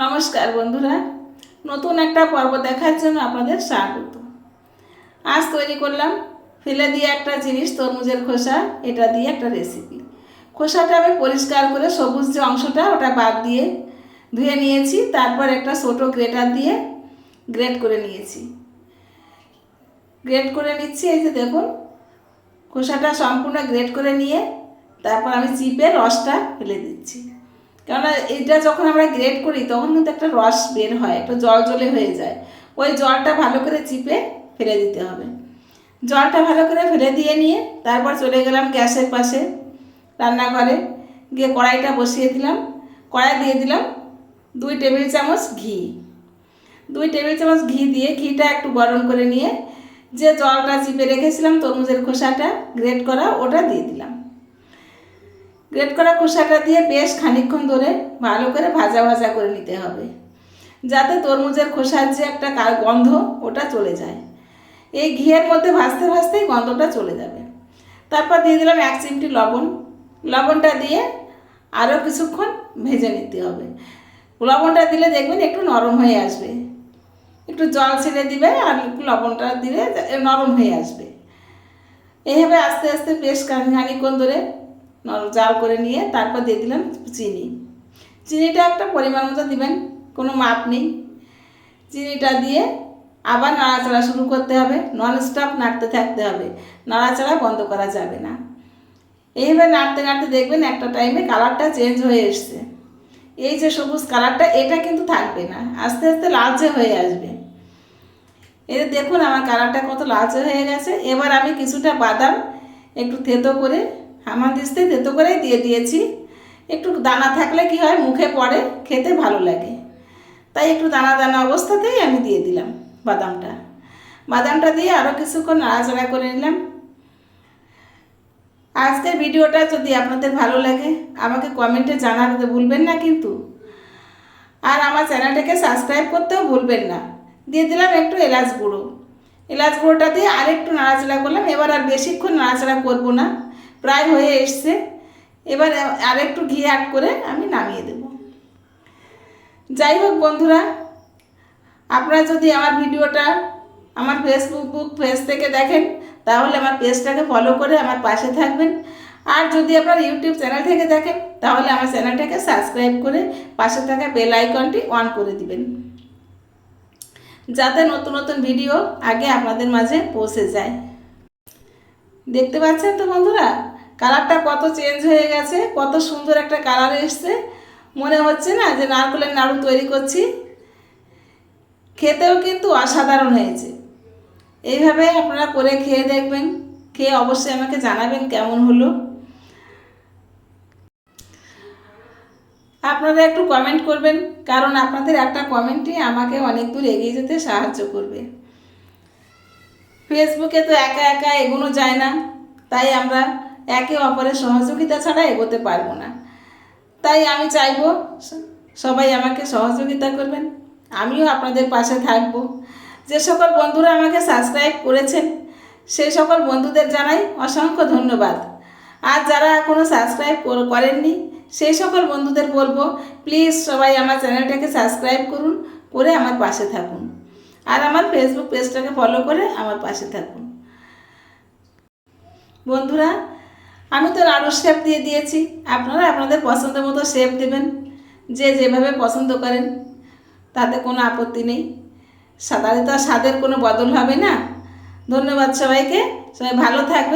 নমস্কার বন্ধুরা, নতুন একটা পর্ব দেখার জন্য আপনাদের স্বাগত। আজ তৈরি করলাম ফেলে দিয়ে একটা জিনিস, তরমুজের খোসা। এটা দিয়ে একটা রেসিপি। খোসাটা আমি পরিষ্কার করে সবুজ যে অংশটা ওটা বাদ দিয়ে ধুয়ে নিয়েছি। তারপর একটা ছোটো গ্রেটার দিয়ে গ্রেট করে নিয়েছি। গ্রেট করে নিচ্ছি, এই যে দেখুন খোসাটা সম্পূর্ণ গ্রেট করে নিয়ে তারপর আমি চিপে রসটা ফেলে দিচ্ছি। কেননা এইটা যখন আমরা গ্রেট করি তখন কিন্তু একটা রস বের হয়, একটা জল জলে হয়ে যায়। ওই জলটা ভালো করে চিপে ফেলে দিতে হবে। জলটা ভালো করে ফেলে দিয়ে নিয়ে তারপর চলে গেলাম গ্যাসের পাশে, রান্নাঘরে গিয়ে কড়াইটা বসিয়ে দিলাম। কড়াই দিয়ে দিলাম 2 টেবিল চামচ ঘি। 2 টেবিল চামচ ঘি দিয়ে ঘিটা একটু গরম করে নিয়ে যে জলটা চিপে রেখেছিলাম তরমুজের খোসাটা গ্রেট করা, ওটা দিয়ে দিলাম। গ্রেট করা খোসাটা দিয়ে বেশ খানিকক্ষণ ধরে ভালো করে ভাজা ভাজা করে নিতে হবে, যাতে তরমুজের খোসার যে একটা গন্ধ ওটা চলে যায়। এই ঘিয়ের মধ্যে ভাজতে ভাজতেই গন্ধটা চলে যাবে। তারপর দিয়ে দিলাম 1 চিমটি লবণ। লবণটা দিয়ে আরও কিছুক্ষণ ভেজে নিতে হবে। লবণটা দিলে দেখবেন একটু নরম হয়ে আসবে, একটু জল ছেড়ে দিবে আর একটু লবণটা দিলে নরম হয়ে আসবে। এইভাবে আস্তে আস্তে বেশ খানিকক্ষণ ধরে জাল করে নিয়ে তারপর দিয়ে দিলাম চিনি। চিনিটা একটা পরিমাণ মতো দিবেন, কোনো মাপ নেই। চিনিটা দিয়ে আবার নাড়াচাড়া শুরু করতে হবে, নন স্টপ নাড়তে থাকতে হবে, নাড়াচাড়া বন্ধ করা যাবে না। এইভাবে নাড়তে নাড়তে দেখবেন একটা টাইমে কালারটা চেঞ্জ হয়ে এসছে। এই যে সবুজ কালারটা, এটা কিন্তু থাকবে না, আস্তে আস্তে লালচে হয়ে আসবে। এই দেখুন আমার কালারটা কত লালচে হয়ে গেছে। এবার আমি কিছুটা বাদাম একটু থেতো করে হামানদিস্তে থেতো করে দিয়ে দিয়েছি। একটু দানা থাকলে কি হয়, মুখে পড়ে, খেতে ভালো লাগে, তাই একটু দানা দানা অবস্থাতেই আমি দিয়ে দিলাম বাদামটা। বাদামটা দিয়ে আরও কিছুক্ষণ নাড়াচাড়া করে নিলাম। আজকের ভিডিওটা যদি আপনাদের ভালো লাগে আমাকে কমেন্টে জানাতে ভুলবেন না কিন্তু। আর আমার চ্যানেলটাকে সাবস্ক্রাইব করতেও ভুলবেন না। দিয়ে দিলাম একটু এলাচ গুঁড়ো। এলাচ গুঁড়োটা দিয়ে আরেকটু নাড়াচাড়া করলাম। এবার আর বেশিক্ষণ নাড়াচাড়া করব না, প্রায় হয়ে এসছে। এবার আরেকটু ঘি অ্যাড করে আমি নামিয়ে দেব। যাই হোক বন্ধুরা, আপনারা যদি আমার ভিডিওটা আমার ফেসবুক পেজ থেকে দেখেন তাহলে আমার পেজটাকে ফলো করে আমার পাশে থাকবেন। আর যদি আপনার ইউটিউব চ্যানেল থেকে দেখেন তাহলে আমার চ্যানেলটাকে সাবস্ক্রাইব করে পাশে থাকা বেল আইকনটি অন করে দিবেন, যাতে নতুন নতুন ভিডিও আগে আপনাদের মাঝে পৌঁছে যায়। দেখতে পাচ্ছেন তো বন্ধুরা, কালারটা কত চেঞ্জ হয়ে গেছে, কত সুন্দর একটা কালার এসছে। মনে হচ্ছে না যে নারকেলের নাড়ু তৈরি করছি। খেতেও কিন্তু অসাধারণ হয়েছে। এইভাবে আপনারা করে খেয়ে দেখবেন, খেয়ে অবশ্যই আমাকে জানাবেন কেমন হলো। আপনারা একটু কমেন্ট করবেন, কারণ আপনাদের একটা কমেন্টই আমাকে অনেক দূর এগিয়ে যেতে সাহায্য করবে। ফেসবুকে তো একা একা এগোনো যায় না, তাই আমরা একে অপরের সহযোগিতা ছাড়া এগোতে পারবো না। তাই আমি চাইবো সবাই আমাকে সহযোগিতা করবেন, আমিও আপনাদের পাশে থাকব। যে সকল বন্ধুরা আমাকে সাবস্ক্রাইব করেছেন সেই সকল বন্ধুদের জানাই অসংখ্য ধন্যবাদ। আর যারা এখনও সাবস্ক্রাইব করেননি সেই সকল বন্ধুদের বলবো, প্লিজ সবাই আমার চ্যানেলটাকে সাবস্ক্রাইব করুন, করে আমার পাশে থাকুন। আর আমার ফেসবুক পেজটাকে ফলো করে আমার পাশে থাকুন। বন্ধুরা, আমি তো নাড়ুর শেপ দিয়ে দিয়েছি, আপনারা আপনাদের পছন্দ মতো শেপ দেবেন, যে যেভাবে পছন্দ করেন তাতে কোনো আপত্তি নেই। তাহলে তো স্বাদের কোনো বদল হবে না। ধন্যবাদ সবাইকে, সবাই ভালো থাকবে।